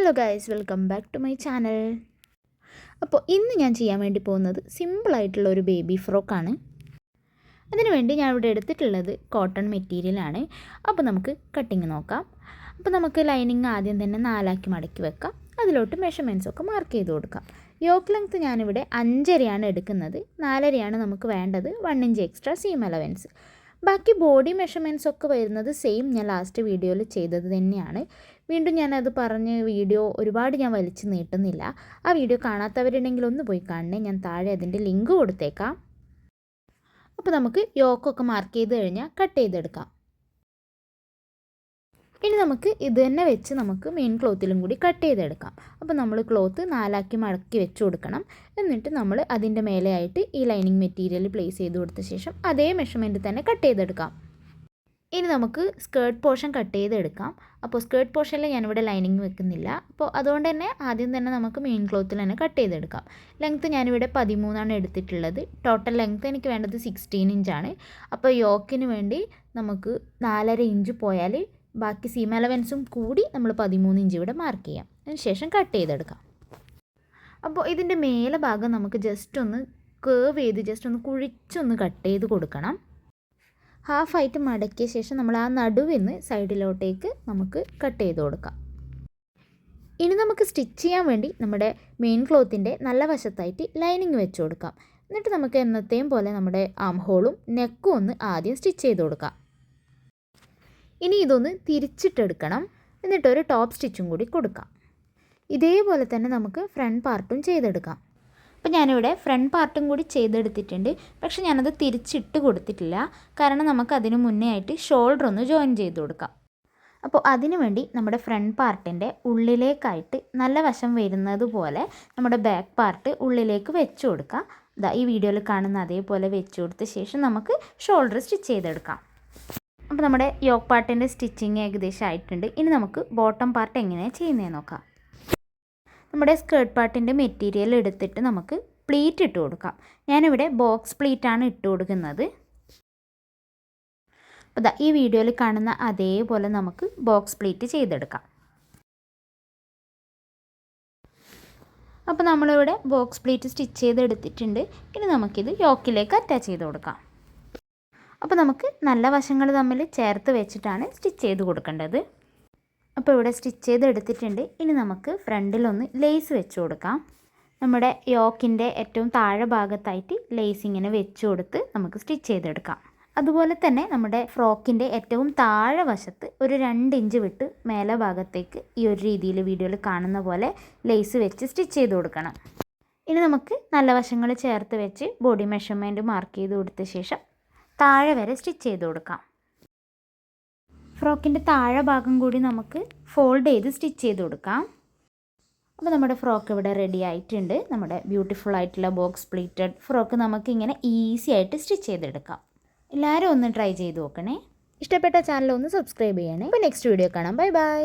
Hello guys, welcome back to my channel. അപ്പോൾ ഇന്ന് ഞാൻ ചെയ്യാൻ വേണ്ടി പോകുന്നത് സിമ്പിളായിട്ടുള്ള ഒരു ബേബി ഫ്രോക്കാണ്. അതിനുവേണ്ടി ഞാൻ ഇവിടെ എടുത്തിട്ടുള്ളത് കോട്ടൺ മെറ്റീരിയലാണ്. അപ്പോൾ നമുക്ക് കട്ടിങ് നോക്കാം. അപ്പോൾ നമുക്ക് ലൈനിങ് ആദ്യം തന്നെ 4 മടക്കി വെക്കാം. അതിലോട്ട് മെഷർമെൻറ്റ്സൊക്കെ മാർക്ക് ചെയ്ത് കൊടുക്കാം. യോക്ക് ലെങ്ത്ത് ഞാനിവിടെ 5.5 എടുക്കുന്നത്. 4.5 നമുക്ക് വേണ്ടത്. 1 ഇഞ്ച് എക്സ്ട്രാ സീം അലവൻസ്. ബാക്കി ബോഡി മെഷർമെൻറ്റ്സ് ഒക്കെ വരുന്നത് സെയിം ഞാൻ ലാസ്റ്റ് വീഡിയോയിൽ ചെയ്തത് തന്നെയാണ്. വീണ്ടും ഞാനത് പറഞ്ഞ് വീഡിയോ ഒരുപാട് ഞാൻ വലിച്ചു നീട്ടുന്നില്ല. ആ വീഡിയോ കാണാത്തവരുണ്ടെങ്കിൽ ഒന്ന് പോയി കാണണേ. ഞാൻ താഴെ അതിൻ്റെ ലിങ്ക് കൊടുത്തേക്കാം. അപ്പോൾ നമുക്ക് യോക്കൊക്കെ മാർക്ക് ചെയ്ത് കഴിഞ്ഞാൽ കട്ട് ചെയ്തെടുക്കാം. ഇനി നമുക്ക് ഇത് തന്നെ വെച്ച് നമുക്ക് മെയിൻ ക്ലോത്തിലും കൂടി കട്ട് ചെയ്തെടുക്കാം. അപ്പോൾ നമ്മൾ ക്ലോത്ത് 4 മടക്കി വെച്ച് കൊടുക്കണം. എന്നിട്ട് നമ്മൾ അതിൻ്റെ മേലെയായിട്ട് ഈ ലൈനിങ് മെറ്റീരിയൽ പ്ലേസ് ചെയ്ത് കൊടുത്ത ശേഷം അതേ മെഷർമെൻറ്റ് തന്നെ കട്ട് ചെയ്തെടുക്കാം. ഇനി നമുക്ക് സ്കേർട്ട് പോർഷൻ കട്ട് ചെയ്തെടുക്കാം. അപ്പോൾ സ്കേർട്ട് പോർഷനിൽ ഞാനിവിടെ ലൈനിങ് വെക്കുന്നില്ല. അപ്പോൾ അതുകൊണ്ട് തന്നെ ആദ്യം തന്നെ നമുക്ക് മെയിൻ ക്ലോത്തിൽ തന്നെ കട്ട് ചെയ്തെടുക്കാം. ലെങ്ത്ത് ഞാനിവിടെ 13 എടുത്തിട്ടുള്ളത്. ടോട്ടൽ ലെങ്ത്ത് എനിക്ക് വേണ്ടത് 16 ഇഞ്ചാണ്. അപ്പോൾ യോക്കിന് വേണ്ടി നമുക്ക് 4.5 ഇഞ്ച് പോയാൽ ബാക്കി സീം അലവൻസും കൂടി നമ്മൾ 13 ഇഞ്ച് ഇവിടെ മാർക്ക് ചെയ്യാം. അതിനുശേഷം കട്ട് ചെയ്തെടുക്കാം. അപ്പോൾ ഇതിൻ്റെ മേലെ ഭാഗം നമുക്ക് ജസ്റ്റ് ഒന്ന് കേർവ് ചെയ്ത് ജസ്റ്റ് ഒന്ന് കുഴിച്ചൊന്ന് കട്ട് ചെയ്ത് കൊടുക്കണം. ഹാഫായിട്ട് മടക്കിയ ശേഷം നമ്മൾ ആ നടുവിന്ന് സൈഡിലോട്ടേക്ക് നമുക്ക് കട്ട് ചെയ്ത് കൊടുക്കാം. ഇനി നമുക്ക് സ്റ്റിച്ച് ചെയ്യാൻ വേണ്ടി നമ്മുടെ മെയിൻ ക്ലോത്തിൻ്റെ നല്ല വശത്തായിട്ട് ലൈനിങ് വെച്ച് കൊടുക്കാം. എന്നിട്ട് നമുക്ക് എന്നത്തെയും പോലെ നമ്മുടെ ആം ഹോളും നെക്കും ഒന്ന് ആദ്യം സ്റ്റിച്ച് ചെയ്ത് കൊടുക്കാം. ഇനി ഇതൊന്ന് തിരിച്ചിട്ടെടുക്കണം. എന്നിട്ടൊരു ടോപ്പ് സ്റ്റിച്ചും കൂടി കൊടുക്കാം. ഇതേപോലെ തന്നെ നമുക്ക് ഫ്രണ്ട് പാർട്ടും ചെയ്തെടുക്കാം. അപ്പോൾ ഞാനിവിടെ ഫ്രണ്ട് പാർട്ടും കൂടി ചെയ്തെടുത്തിട്ടുണ്ട്. പക്ഷേ ഞാനത് തിരിച്ചിട്ട് കൊടുത്തിട്ടില്ല. കാരണം നമുക്ക് അതിന് മുന്നേ ആയിട്ട് ഷോൾഡർ ഒന്ന് ജോയിൻ ചെയ്ത് കൊടുക്കാം. അപ്പോൾ അതിനു വേണ്ടി നമ്മുടെ ഫ്രണ്ട് പാർട്ടിൻ്റെ ഉള്ളിലേക്കായിട്ട് നല്ല വശം വരുന്നത് പോലെ നമ്മുടെ ബാക്ക് പാർട്ട് ഉള്ളിലേക്ക് വെച്ച് കൊടുക്കുക. ഈ വീഡിയോയിൽ കാണുന്ന അതേപോലെ വെച്ച് കൊടുത്ത ശേഷം നമുക്ക് ഷോൾഡർ സ്റ്റിച്ച് ചെയ്തെടുക്കാം. അപ്പോൾ നമ്മുടെ യോക്ക് പാർട്ടിൻ്റെ സ്റ്റിച്ചിങ് ഏകദേശം ആയിട്ടുണ്ട്. ഇനി നമുക്ക് ബോട്ടം പാർട്ട് എങ്ങനെയാണ് ചെയ്യുന്നതെന്ന് നോക്കാം. നമ്മുടെ സ്കേർട്ട് പാർട്ടിൻ്റെ മെറ്റീരിയൽ എടുത്തിട്ട് നമുക്ക് പ്ലീറ്റ് ഇട്ട് കൊടുക്കാം. ഞാനിവിടെ ബോക്സ് പ്ലീറ്റാണ് ഇട്ട് കൊടുക്കുന്നത്. അപ്പോൾ ഈ വീഡിയോയിൽ കാണുന്ന അതേപോലെ നമുക്ക് ബോക്സ് പ്ലീറ്റ് ചെയ്തെടുക്കാം. അപ്പോൾ നമ്മളിവിടെ ബോക്സ് പ്ലീറ്റ് സ്റ്റിച്ച് ചെയ്തെടുത്തിട്ടുണ്ട്. ഇനി നമുക്കിത് യോക്കിലേക്ക് അറ്റാച്ച് ചെയ്ത് കൊടുക്കാം. അപ്പോൾ നമുക്ക് നല്ല വശങ്ങൾ തമ്മിൽ ചേർത്ത് വെച്ചിട്ടാണ് സ്റ്റിച്ച് ചെയ്ത് കൊടുക്കേണ്ടത്. അപ്പോൾ ഇവിടെ സ്റ്റിച്ച് ചെയ്തെടുത്തിട്ടുണ്ട്. ഇനി നമുക്ക് ഫ്രണ്ടിലൊന്ന് ലേസ് വെച്ച് കൊടുക്കാം. നമ്മുടെ യോക്കിൻ്റെ ഏറ്റവും താഴെ ഭാഗത്തായിട്ട് ലേസ് ഇങ്ങനെ വെച്ച് കൊടുത്ത് നമുക്ക് സ്റ്റിച്ച് ചെയ്തെടുക്കാം. അതുപോലെ തന്നെ നമ്മുടെ ഫ്രോക്കിൻ്റെ ഏറ്റവും താഴെ വശത്ത് ഒരു 2 ഇഞ്ച് വിട്ട് മേലെ ഭാഗത്തേക്ക് ഈ ഒരു രീതിയിൽ വീഡിയോയിൽ കാണുന്ന പോലെ ലേസ് വെച്ച് സ്റ്റിച്ച് ചെയ്ത് കൊടുക്കണം. ഇനി നമുക്ക് നല്ല വശങ്ങൾ ചേർത്ത് വെച്ച് ബോഡി മെഷർമെൻറ്റ് മാർക്ക് ചെയ്ത് കൊടുത്ത ശേഷം താഴെ വരെ സ്റ്റിച്ച് ചെയ്ത് കൊടുക്കാം. ഫ്രോക്കിൻ്റെ താഴെ ഭാഗം കൂടി നമുക്ക് ഫോൾഡ് ചെയ്ത് സ്റ്റിച്ച് ചെയ്ത് കൊടുക്കാം. അപ്പോൾ നമ്മുടെ ഫ്രോക്ക് ഇവിടെ റെഡി ആയിട്ടുണ്ട്. നമ്മുടെ ബ്യൂട്ടിഫുൾ ആയിട്ടുള്ള ബോക്സ് പ്ലീറ്റഡ് ഫ്രോക്ക് നമുക്ക് ഇങ്ങനെ ഈസി ആയിട്ട് സ്റ്റിച്ച് ചെയ്തെടുക്കാം. എല്ലാവരും ഒന്ന് ട്രൈ ചെയ്ത് നോക്കണേ. ഇഷ്ടപ്പെട്ട ചാനൽ ഒന്ന് സബ്സ്ക്രൈബ് ചെയ്യണേ. അപ്പോൾ നെക്സ്റ്റ് വീഡിയോ കാണാം. Bye bye.